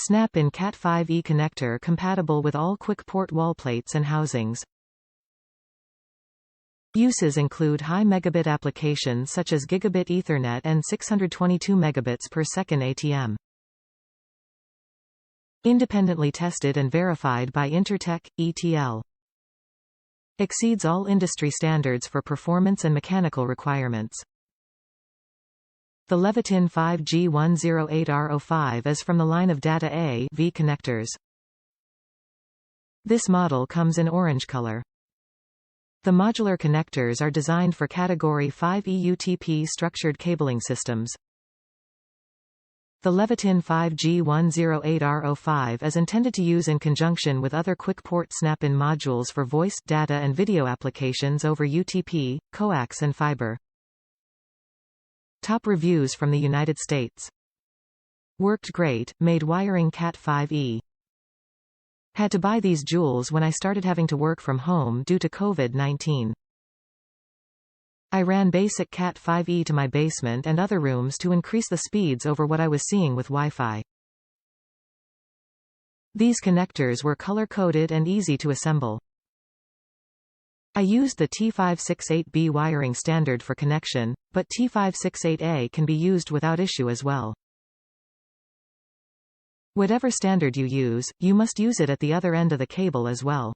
Snap-in Cat5e connector compatible with all QuickPort wall plates and housings. Uses include high megabit applications such as Gigabit Ethernet and 622 megabits per second ATM. Independently tested and verified by Intertek, ETL. Exceeds all industry standards for performance and mechanical requirements. The Leviton 5G108-RO5 is from the line of Data AV connectors. This model comes in orange color. The modular connectors are designed for Category 5 EUTP structured cabling systems. The Leviton 5G108-RO5 is intended to use in conjunction with other QuickPort snap-in modules for voice, data and video applications over UTP, coax and fiber. Top reviews from the United States. Worked great, made wiring Cat5e. Had to buy these jewels when I started having to work from home due to COVID-19. I ran basic Cat5e to my basement and other rooms to increase the speeds over what I was seeing with Wi-Fi. These connectors were color-coded and easy to assemble. I used the T568B wiring standard for connection, but T568A can be used without issue as well. Whatever standard you use, you must use it at the other end of the cable as well.